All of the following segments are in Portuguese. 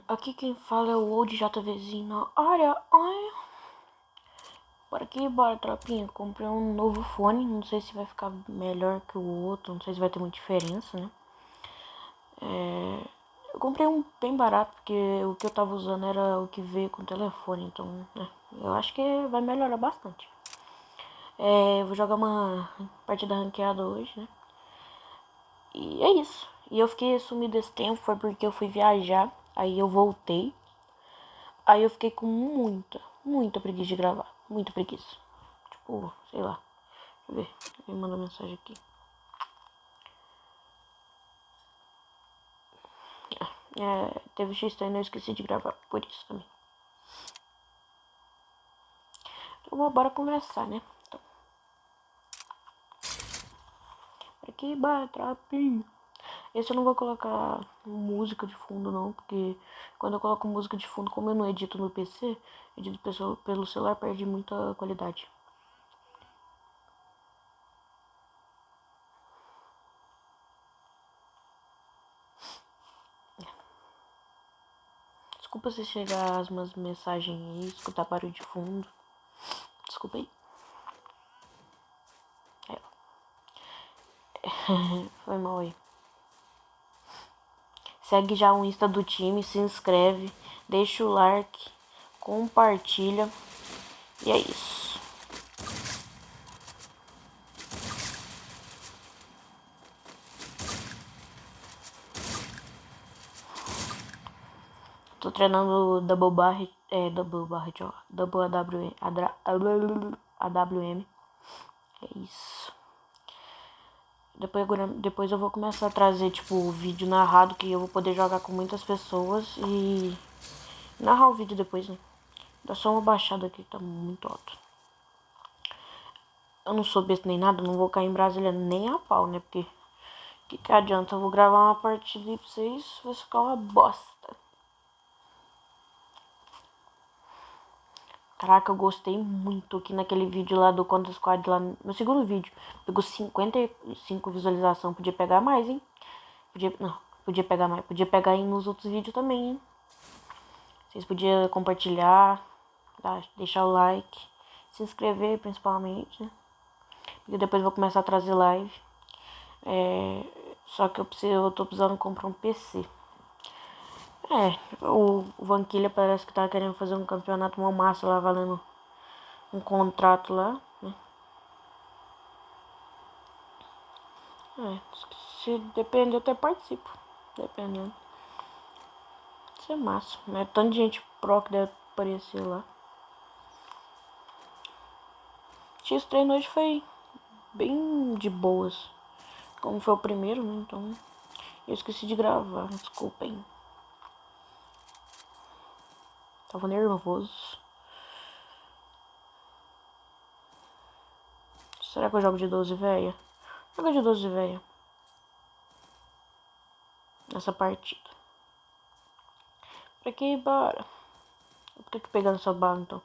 Aqui quem fala é o Old JVzinho na área. Ai. Bora aqui, bora, tropinha. Comprei um novo fone. Não sei se vai ficar melhor que o outro. Não sei se vai ter muita diferença, né? Eu comprei um bem barato, porque o que eu tava usando era o que veio com o telefone. Então, né? Eu acho que vai melhorar bastante. Eu vou jogar uma partida ranqueada hoje, né? E é isso. E eu fiquei sumido esse tempo, foi porque eu fui viajar. Aí eu voltei. Aí eu fiquei com muita preguiça de gravar. Muita preguiça. Tipo, sei lá. Deixa eu ver. Ele mandou mensagem aqui. Teve X-Train e eu esqueci de gravar. Por isso também. Então bora começar, né? Então. Aqui, bora, tropinho. Esse eu não vou colocar música de fundo não, porque quando eu coloco música de fundo, como eu não edito no PC, edito pelo celular, perde muita qualidade. Desculpa se chegar umas mensagens aí, escutar barulho de fundo. Desculpa aí. Foi mal aí. Segue já o Insta do time, se inscreve, deixa o like, compartilha. E é isso. Tô treinando double barre, ó, double AWM. É isso. Depois eu vou começar a trazer, tipo, vídeo narrado, que eu vou poder jogar com muitas pessoas e narrar o vídeo depois, né? Dá só uma baixada aqui, tá muito alto. Eu não sou besta nem nada, não vou cair em Brasília nem a pau, né? Porque que adianta? Eu vou gravar uma partida aí pra vocês, vai ficar uma bosta. Caraca, eu gostei muito aqui naquele vídeo lá do Counter Squad, lá no segundo vídeo. Pegou 55 visualizações, podia pegar mais, hein? Podia pegar mais, podia pegar aí nos outros vídeos também, hein? Vocês podiam compartilhar, deixar o like, se inscrever principalmente, né? Porque depois eu vou começar a trazer live. Só que eu tô precisando comprar um PC. O Vanquilha parece que tá querendo fazer um campeonato mó massa lá, valendo um contrato lá, né? Se depender, eu até participo. Dependendo. Isso é massa, né? Tanto de gente pro que deve aparecer lá. X-Treino hoje foi bem de boas. Como foi o primeiro, né? Então eu esqueci de gravar, desculpem. Tava nervoso. Será que eu jogo de 12, velho? Joga de 12, velho. Nessa partida. Pra que bora? Por que pegando essa bala então?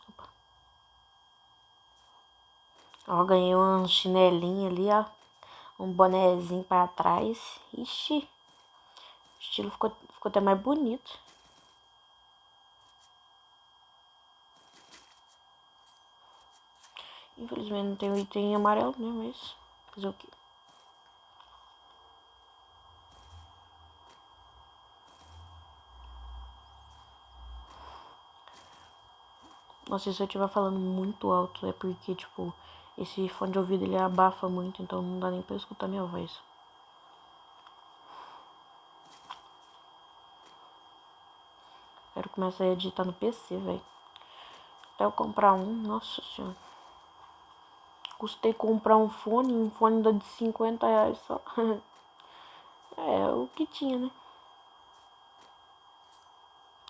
Opa. Ó, ganhei um chinelinho ali, ó. Um bonezinho pra trás. Ixi. O estilo ficou até mais bonito. Infelizmente não tem o item amarelo, né? Mas fazer o quê? Nossa, se eu estiver falando muito alto é porque, tipo, esse fone de ouvido ele abafa muito, então não dá nem pra escutar minha voz. Quero começar a editar no PC, velho. Até eu comprar um, nossa senhora. Custei comprar um fone dá de 50 reais só. É o que tinha, né?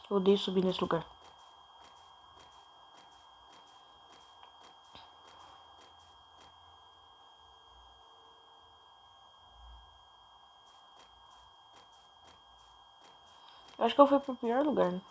Eu odeio subir nesse lugar. Eu acho que eu fui pro pior lugar, né?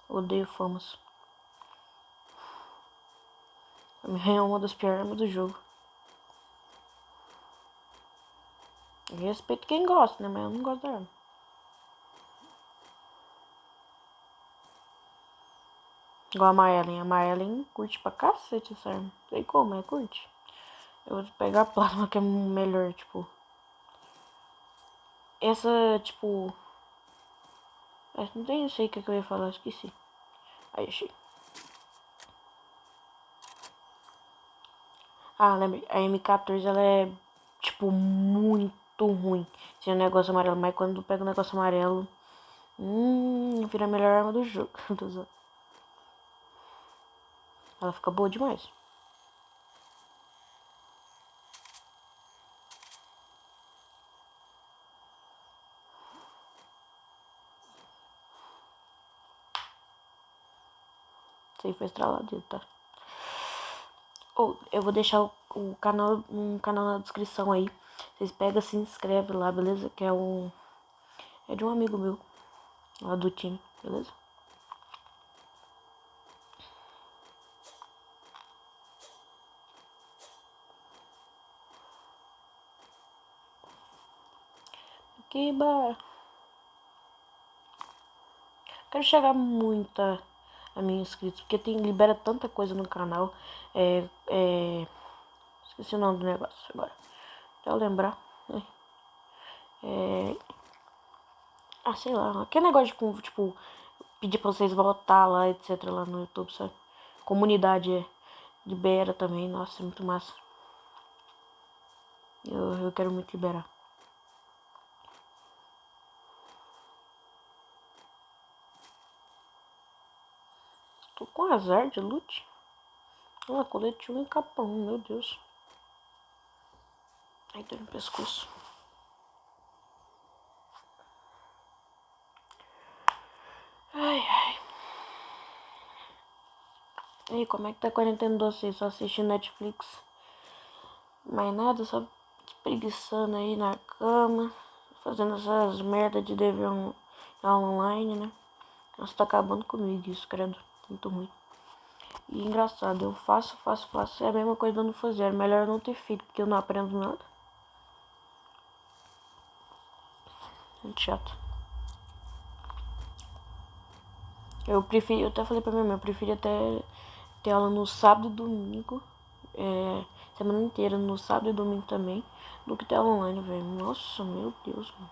Odeio famas. A minha é uma das piores armas do jogo. Eu respeito quem gosta, né? Mas eu não gosto da arma. Igual a Maellen. A Maellen curte pra cacete essa arma. Não sei como, é curte. Eu vou pegar a plasma que é melhor, tipo. Essa, tipo. Não tem, sei o que eu ia falar, esqueci. Aí, achei. Ah, lembrei. A M14 ela é, tipo, muito ruim. Sem o negócio amarelo. Mas quando tu pega o negócio amarelo. Vira a melhor arma do jogo. Ela fica boa demais. Isso aí foi estralado, tá? Eu vou deixar o canal, um canal na descrição aí. Vocês pegam, se inscrevem lá, beleza? Que é de um amigo meu, lá do time, beleza? Que bar. Quero chegar muito a mil inscritos, porque libera tanta coisa no canal. Esqueci o nome do negócio agora. Até eu lembrar. Né? Sei lá. Aquele negócio de, tipo, pedir pra vocês votar lá, etc. lá no YouTube, sabe? Comunidade libera também. Nossa, é muito massa. Eu quero muito liberar. Tô com azar de loot. Colete 1 e capa 1, meu Deus. Ai, dor no pescoço. Ai, ai. E aí, como é que tá a quarentena de vocês? Só assistindo Netflix? Mais nada, só espreguiçando aí na cama. Fazendo essas merda de dever online, né? Nossa, tá acabando comigo isso, credo. Muito ruim. E engraçado, eu faço. É a mesma coisa de eu não fazer. É melhor eu não ter feito, porque eu não aprendo nada. Muito chato. Eu até falei pra minha mãe, eu prefiro até ter aula no sábado e domingo. Semana inteira, no sábado e domingo também, do que ter aula online, velho. Nossa, meu Deus, mano.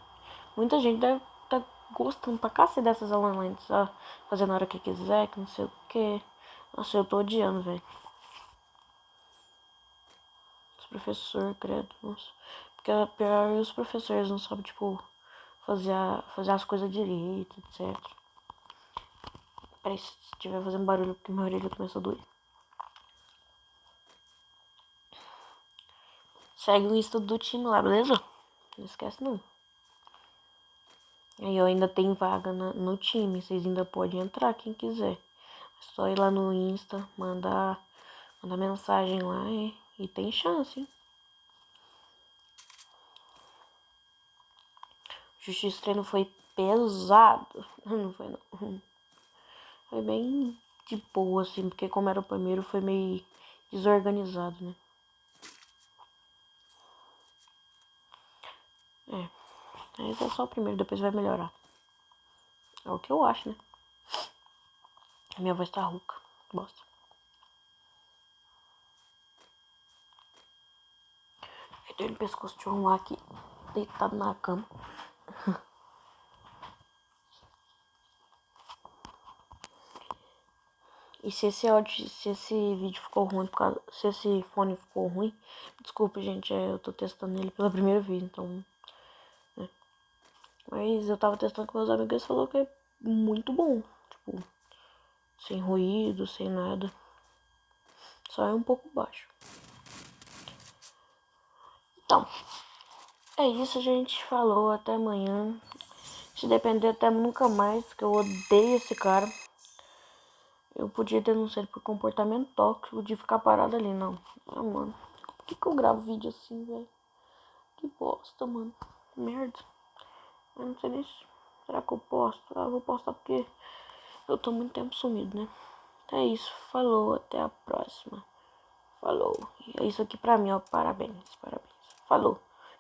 Muita gente deve tá gostando pra cacete dessas aulas online, só fazendo a hora que quiser, que não sei o que. Nossa, eu tô odiando, velho. Os professores, credo, nossa. Porque é pior os professores não sabem, tipo, fazer as coisas direito, etc. Peraí, se estiver fazendo barulho, porque minha orelha começou a doer. Segue o Insta do time lá, beleza? Não esquece não. Aí eu ainda tenho vaga no time, vocês ainda podem entrar, quem quiser. É só ir lá no Insta, mandar mensagem lá e tem chance, hein? O Justiça Treino foi pesado. Não foi não. Foi bem de boa, assim, porque como era o primeiro, foi meio desorganizado, né? Mas é só o primeiro, depois vai melhorar. É o que eu acho, né? A minha voz tá rouca. Bosta. Eu tenho no pescoço de um aqui, deitado na cama. E se esse vídeo ficou ruim, se esse fone ficou ruim, desculpa, gente, eu tô testando ele pela primeira vez, então, né? Mas eu tava testando com meus amigos e eles falaram que é muito bom, tipo, sem ruído, sem nada. Só é um pouco baixo. Então, é isso, gente. Falou, até amanhã. Se depender, até nunca mais, que eu odeio esse cara. Eu podia denunciar ele por comportamento tóxico de ficar parado ali, não. Ah, mano. Por que eu gravo vídeo assim, velho? Que bosta, mano. Merda. Eu não sei nem se... Será que eu posto? Ah, eu vou postar porque Eu tô muito tempo sumido, né? Então é isso. Falou, até a próxima. Falou. É isso aqui pra mim, ó. Parabéns, parabéns. Falou.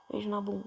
Beijo na bunda.